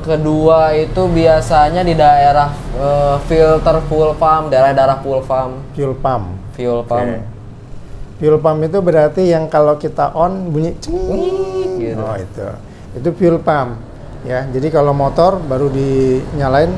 kedua itu biasanya di daerah filter fuel pump, daerah fuel pump. Fuel pump. Fuel pump. Okay. Fuel pump itu berarti yang kalau kita on bunyi cing. Gitu. Oh itu fuel pump. Ya, jadi kalau motor baru dinyalain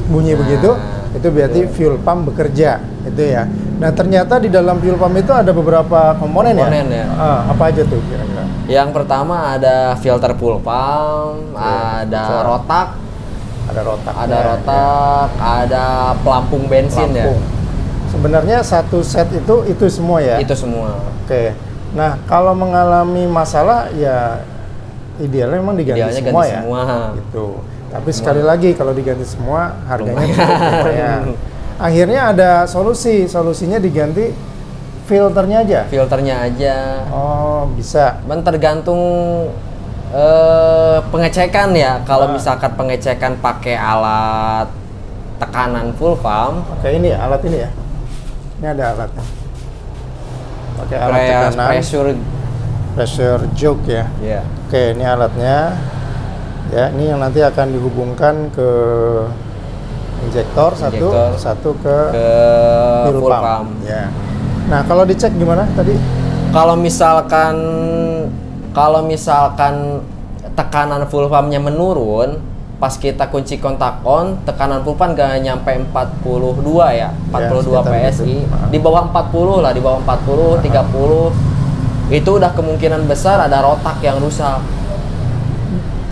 bunyi begitu, itu berarti fuel pump bekerja, itu ya. Nah ternyata di dalam fuel pump itu ada beberapa komponen ya. Apa aja tuh kira-kira? Yang pertama ada filter fuel pump, ada rotak, ada pelampung bensin ya. Sebenarnya satu set itu semua ya. Itu semua. Oke. Nah kalau mengalami masalah ya idealnya memang diganti semua ya. Gitu. Tapi sekali lagi kalau diganti semua harganya lumayan. Akhirnya ada solusinya diganti filternya aja. Oh bisa. Tergantung pengecekan ya. Kalau misalkan pengecekan pakai alat tekanan full pump. Oke ini ya alat ini ya. Ini ada alatnya. Pakai alat tekanan. Pressure jog ya. Yeah. Oke ini alatnya. Ya, ini yang nanti akan dihubungkan ke injektor. Satu ke fuel pump. Ya. Nah, kalau dicek gimana tadi? Kalau misalkan tekanan fuel pumpnya menurun, pas kita kunci kontak on, tekanan fuel pump nggak nyampe 42 ya, 42 PSI. Di bawah 40 lah, di bawah 40, 30. Itu udah kemungkinan besar ada rotak yang rusak.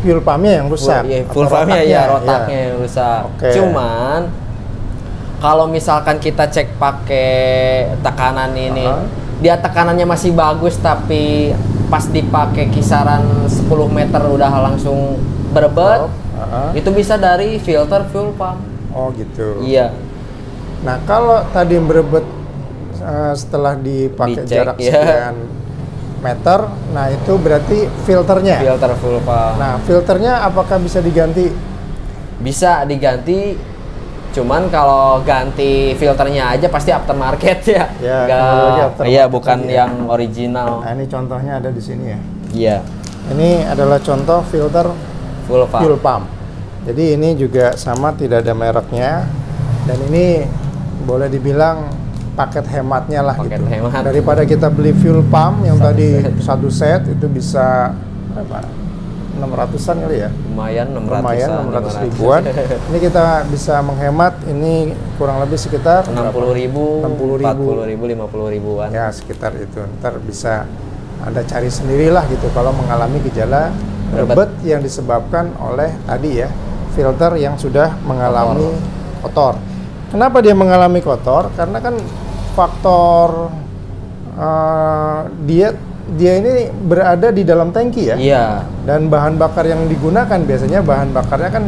Fuel pumpnya yang rusak. Fuel pumpnya ya, rotaknya yang rusak. Okay. Cuman kalau misalkan kita cek pakai tekanan ini, dia tekanannya masih bagus tapi pas dipakai kisaran 10 meter udah langsung berebet, itu bisa dari filter fuel pump. Oh gitu. Iya. Nah kalau tadi berebet setelah dipakai jarak sekian meter, nah itu berarti filternya. Filter fuel pump. Nah, filternya apakah bisa diganti? Bisa diganti, cuman kalau ganti filternya aja pasti aftermarket ya. Iya, bukan yang original. Nah, ini contohnya ada di sini ya. Iya. Ini adalah contoh filter fuel pump. Jadi ini juga sama, tidak ada mereknya. Dan ini boleh dibilang paket hematnya lah gitu. Daripada kita beli fuel pump yang tadi satu set itu bisa berapa? 600-an kali ya. Lumayan 600 ribuan. Ini kita bisa menghemat ini kurang lebih sekitar 60.000, 40.000, 50 ribuan. Ya, sekitar itu. Ntar bisa Anda cari sendirilah gitu kalau mengalami gejala berebet yang disebabkan oleh tadi ya, filter yang sudah mengalami kotor. Kenapa dia mengalami kotor? Karena kan faktor dia ini berada di dalam tangki ya. Iya. Dan bahan bakar yang digunakan biasanya bahan bakarnya kan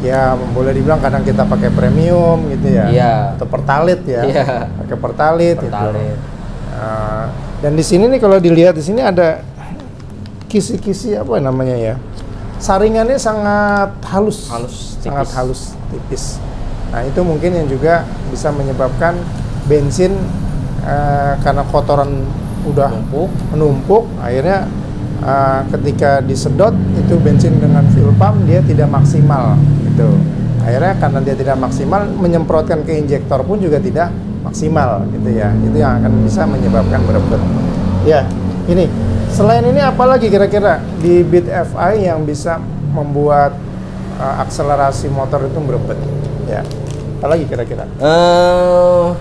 ya boleh dibilang kadang kita pakai premium gitu ya. Iya. Atau pertalite ya. Iya. Pakai pertalite. Gitu. Dan di sini nih kalau dilihat di sini ada kisi-kisi apa namanya ya? Saringannya sangat halus. Sangat halus, tipis. Nah itu mungkin yang juga bisa menyebabkan bensin karena kotoran udah menumpuk, akhirnya ketika disedot itu bensin dengan fuel pump dia tidak maksimal gitu. Akhirnya karena dia tidak maksimal, menyemprotkan ke injektor pun juga tidak maksimal gitu ya. Itu yang akan bisa menyebabkan berebet. Ya, ini selain ini apalagi kira-kira di Beat FI yang bisa membuat akselerasi motor itu berebet? Ya, apalagi kira-kira?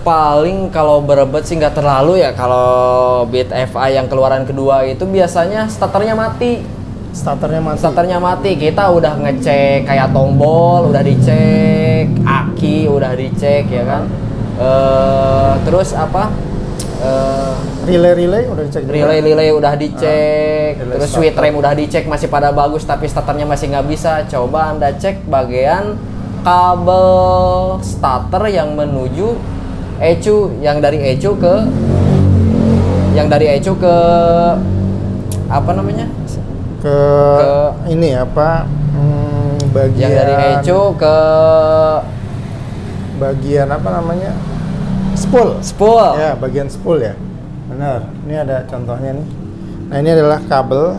Paling kalau berebet sih nggak terlalu ya. Kalau Beat FI yang keluaran kedua itu biasanya starternya mati. Starternya mati. Kita udah ngecek kayak tombol, udah dicek, aki udah dicek ya kan. Terus apa? Relay udah dicek. Relay udah dicek. Terus switch rem udah dicek, masih pada bagus tapi starternya masih nggak bisa. Coba Anda cek bagian kabel starter yang menuju ECU, yang dari ECU ke apa namanya? Ke ini apa? Bagian yang dari ECU ke bagian apa namanya? Spool. Ya, bagian spool ya. Benar. Ini ada contohnya nih. Nah, ini adalah kabel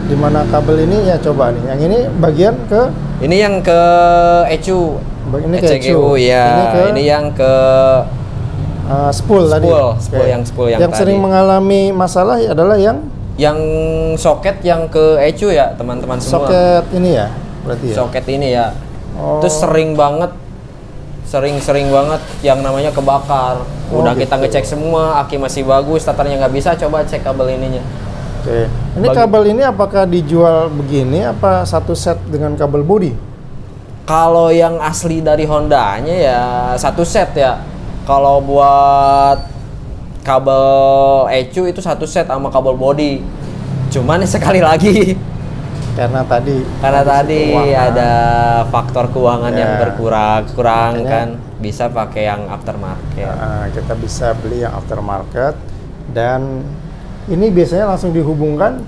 Dimana kabel ini ya coba nih. Yang ini bagian ke ini yang ke ECU. Ini ke ECU ya. Ini yang ke spool tadi. Spool yang yang tadi. Sering mengalami masalah adalah yang soket yang ke ECU ya, teman-teman semua. Soket ini ya, berarti ya. Soket ini ya. Itu sering banget yang namanya kebakar. Udah gitu. Kita ngecek semua, aki masih bagus, starternya nggak bisa, coba cek kabel ininya. Oke. Ini kabel ini apakah dijual begini apa satu set dengan kabel body? Kalau yang asli dari Hondanya ya satu set ya. Kalau buat kabel ECU itu satu set sama kabel body. Cuman sekali lagi karena tadi ada faktor keuangan yang berkurang kan, bisa pakai yang aftermarket. Kita bisa beli yang aftermarket, dan ini biasanya langsung dihubungkan,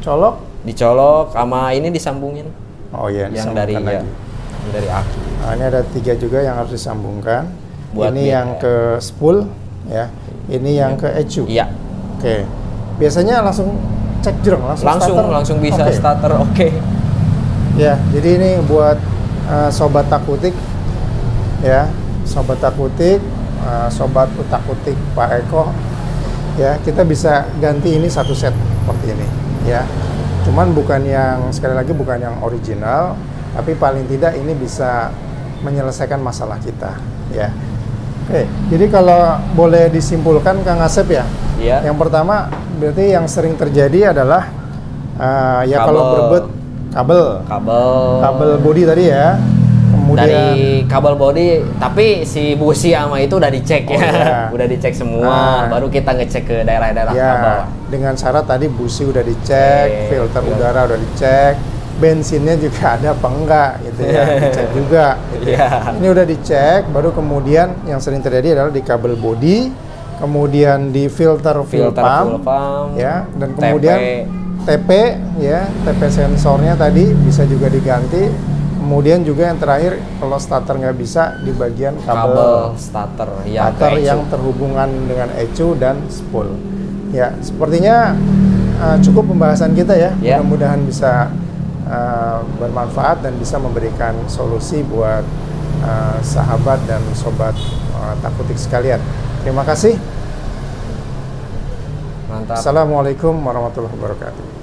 dicolok sama ini disambungin. Oh iya, yang dari aki. Ini ada 3 juga yang harus disambungkan. Buat ini yang ke spool ya, ini yang ke ECU. Iya. Oke. Biasanya langsung cek jreng, langsung bisa starter. Oke. Ya, jadi ini buat sobat takutik ya, sobat takutik, sobat utak-utik Pak Eko ya, kita bisa ganti ini satu set seperti ini ya. Cuman bukan yang, sekali lagi bukan yang original, tapi paling tidak ini bisa menyelesaikan masalah kita ya. Oke, jadi kalau boleh disimpulkan Kang Asep ya, yang pertama berarti yang sering terjadi adalah ya kalau berebut kabel body tadi ya, kemudian dari kabel body, tapi si busi sama itu udah dicek ya. Udah dicek semua, baru kita ngecek ke daerah-daerah kabel. Dengan syarat tadi busi udah dicek, filter udara udah dicek, bensinnya juga ada apa enggak gitu ya, dicek juga gitu. Ini udah dicek, baru kemudian yang sering terjadi adalah di kabel body, kemudian di filter fuel pump ya, dan kemudian TP ya, TP sensornya tadi bisa juga diganti. Kemudian juga yang terakhir, kalau starter nggak bisa, di bagian kabel starter yang terhubungan dengan ECU dan spool. Ya, sepertinya cukup pembahasan kita ya. Mudah-mudahan bisa bermanfaat dan bisa memberikan solusi buat sahabat dan sobat takutik sekalian. Terima kasih. Mantap. Assalamualaikum warahmatullahi wabarakatuh.